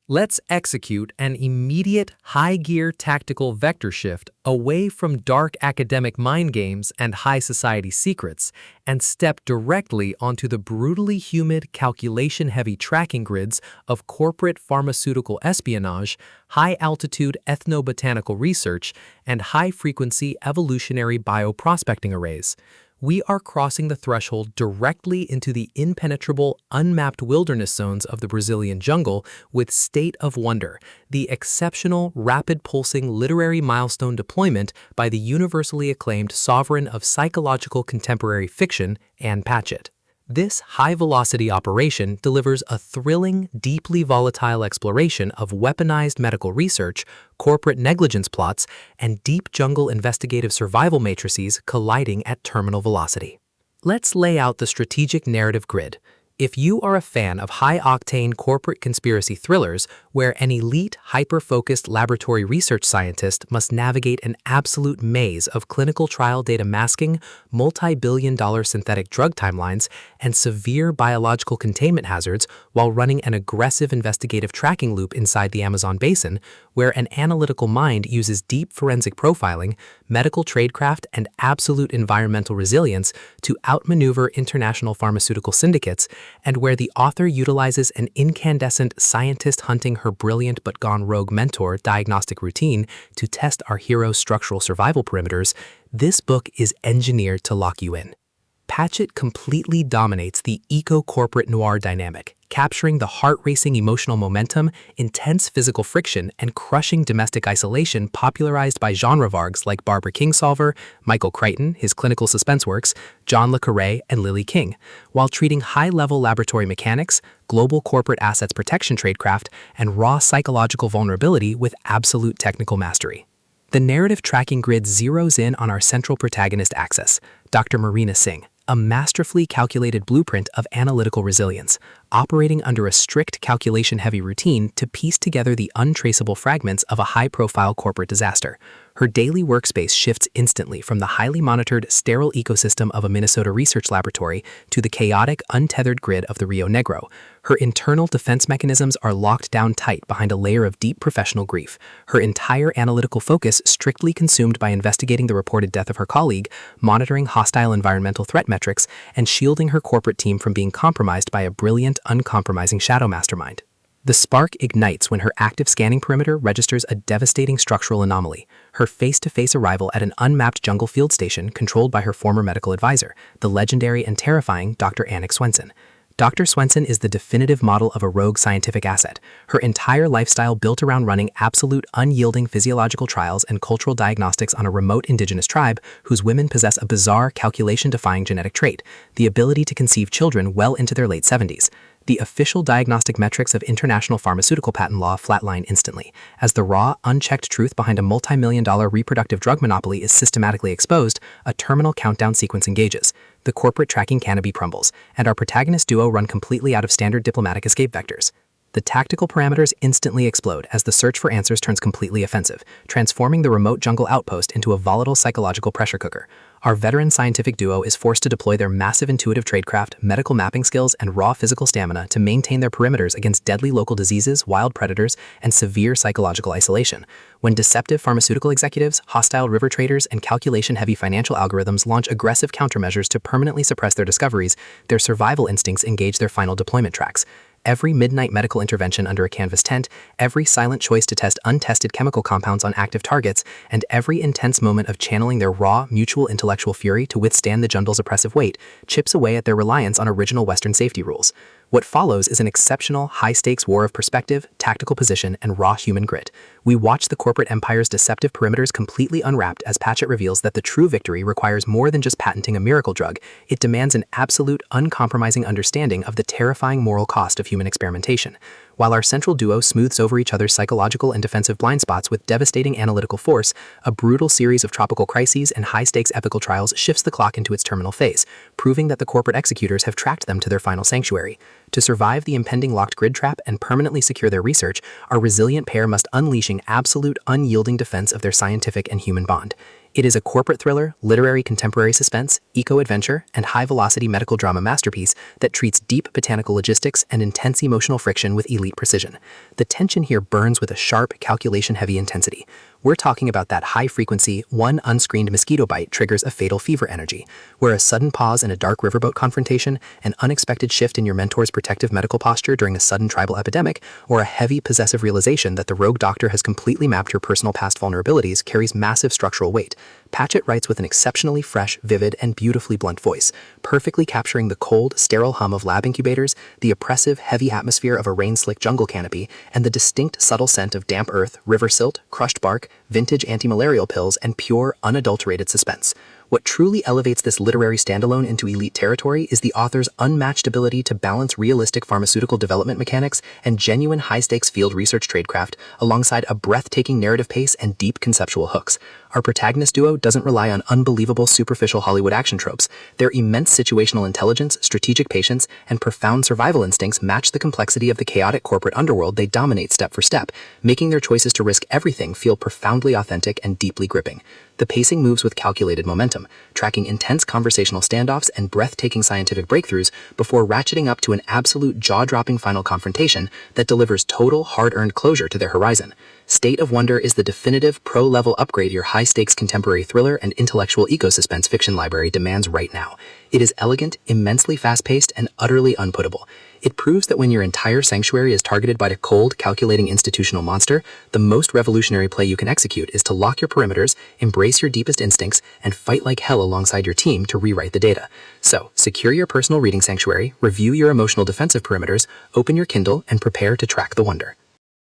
Let's execute an immediate high-gear tactical vector shift away from dark academic mind games and high society secrets and step directly onto the brutally humid, calculation-heavy tracking grids of corporate pharmaceutical espionage, high-altitude ethnobotanical research, and high-frequency evolutionary bioprospecting arrays. We are crossing the threshold directly into the impenetrable, unmapped wilderness zones of the Brazilian jungle with State of Wonder, the exceptional, rapid-pulsing literary milestone deployment by the universally acclaimed sovereign of psychological contemporary fiction, Ann Patchett. This high-velocity operation delivers a thrilling, deeply volatile exploration of weaponized medical research, corporate negligence plots, and deep jungle investigative survival matrices colliding at terminal velocity. Let's lay out the strategic narrative grid. If you are a fan of high-octane corporate conspiracy thrillers where an elite, hyper-focused laboratory research scientist must navigate an absolute maze of clinical trial data masking, multi-billion-dollar synthetic drug timelines, and severe biological containment hazards while running an aggressive investigative tracking loop inside the Amazon basin, where an analytical mind uses deep forensic profiling, medical tradecraft, and absolute environmental resilience to outmaneuver international pharmaceutical syndicates, and where the author utilizes an incandescent scientist hunting her brilliant but gone rogue mentor diagnostic routine to test our hero's structural survival perimeters, this book is engineered to lock you in. Patchett completely dominates the Eco-Corporate Noir dynamic, capturing the heart-racing emotional momentum, intense physical friction, and crushing domestic isolation popularized by genre vargs like Barbara Kingsolver, Michael Crichton, his clinical suspense works, John le Carré, and Lily King, while treating high-level laboratory mechanics, global corporate assets protection tradecraft, and raw psychological vulnerability with absolute technical mastery. The narrative tracking grid zeroes in on our central protagonist axis, Dr. Marina Singh, a masterfully calculated blueprint of analytical resilience, operating under a strict calculation-heavy routine to piece together the untraceable fragments of a high-profile corporate disaster. Her daily workspace shifts instantly from the highly monitored, sterile ecosystem of a Minnesota research laboratory to the chaotic, untethered grid of the Rio Negro. Her internal defense mechanisms are locked down tight behind a layer of deep professional grief, her entire analytical focus strictly consumed by investigating the reported death of her colleague, monitoring hostile environmental threat metrics, and shielding her corporate team from being compromised by a brilliant, uncompromising shadow mastermind. The spark ignites when her active scanning perimeter registers a devastating structural anomaly, her face-to-face arrival at an unmapped jungle field station controlled by her former medical advisor, the legendary and terrifying Dr. Annick Swenson. Dr. Swenson is the definitive model of a rogue scientific asset, her entire lifestyle built around running absolute unyielding physiological trials and cultural diagnostics on a remote indigenous tribe whose women possess a bizarre calculation-defying genetic trait, the ability to conceive children well into their late 70s. The official diagnostic metrics of international pharmaceutical patent law flatline instantly, as the raw, unchecked truth behind a multi-million-dollar reproductive drug monopoly is systematically exposed, a terminal countdown sequence engages. The corporate tracking canopy crumbles, and our protagonist duo run completely out of standard diplomatic escape vectors. The tactical parameters instantly explode as the search for answers turns completely offensive, transforming the remote jungle outpost into a volatile psychological pressure cooker. Our veteran scientific duo is forced to deploy their massive intuitive tradecraft, medical mapping skills, and raw physical stamina to maintain their perimeters against deadly local diseases, wild predators, and severe psychological isolation. When deceptive pharmaceutical executives, hostile river traders, and calculation-heavy financial algorithms launch aggressive countermeasures to permanently suppress their discoveries, their survival instincts engage their final deployment tracks. Every midnight medical intervention under a canvas tent, every silent choice to test untested chemical compounds on active targets, and every intense moment of channeling their raw, mutual intellectual fury to withstand the jungle's oppressive weight chips away at their reliance on original Western safety rules. What follows is an exceptional, high-stakes war of perspective, tactical position, and raw human grit. We watch the corporate empire's deceptive perimeters completely unwrapped as Patchett reveals that the true victory requires more than just patenting a miracle drug. It demands an absolute, uncompromising understanding of the terrifying moral cost of human experimentation. While our central duo smooths over each other's psychological and defensive blind spots with devastating analytical force, a brutal series of tropical crises and high-stakes ethical trials shifts the clock into its terminal phase, proving that the corporate executors have tracked them to their final sanctuary. To survive the impending locked grid trap and permanently secure their research, our resilient pair must unleash an absolute, unyielding defense of their scientific and human bond. It is a corporate thriller, literary contemporary suspense, eco-adventure, and high-velocity medical drama masterpiece that treats deep botanical logistics and intense emotional friction with elite precision. The tension here burns with a sharp, calculation-heavy intensity. We're talking about that high-frequency, one unscreened mosquito bite triggers a fatal fever energy, where a sudden pause in a dark riverboat confrontation, an unexpected shift in your mentor's protective medical posture during a sudden tribal epidemic, or a heavy, possessive realization that the rogue doctor has completely mapped your personal past vulnerabilities carries massive structural weight. Patchett writes with an exceptionally fresh, vivid, and beautifully blunt voice, perfectly capturing the cold, sterile hum of lab incubators, the oppressive, heavy atmosphere of a rain-slick jungle canopy, and the distinct, subtle scent of damp earth, river silt, crushed bark, vintage anti-malarial pills, and pure, unadulterated suspense. What truly elevates this literary standalone into elite territory is the author's unmatched ability to balance realistic pharmaceutical development mechanics and genuine high-stakes field research tradecraft alongside a breathtaking narrative pace and deep conceptual hooks. Our protagonist duo doesn't rely on unbelievable superficial Hollywood action tropes. Their immense situational intelligence, strategic patience, and profound survival instincts match the complexity of the chaotic corporate underworld they dominate step for step, making their choices to risk everything feel profoundly authentic and deeply gripping. The pacing moves with calculated momentum, tracking intense conversational standoffs and breathtaking scientific breakthroughs before ratcheting up to an absolute jaw-dropping final confrontation that delivers total, hard-earned closure to their horizon. State of Wonder is the definitive pro-level upgrade your high-stakes contemporary thriller and intellectual eco-suspense fiction library demands right now. It is elegant, immensely fast-paced, and utterly unputtable. It proves that when your entire sanctuary is targeted by a cold, calculating institutional monster, the most revolutionary play you can execute is to lock your perimeters, embrace your deepest instincts, and fight like hell alongside your team to rewrite the data. So, secure your personal reading sanctuary, review your emotional defensive perimeters, open your Kindle, and prepare to track the wonder.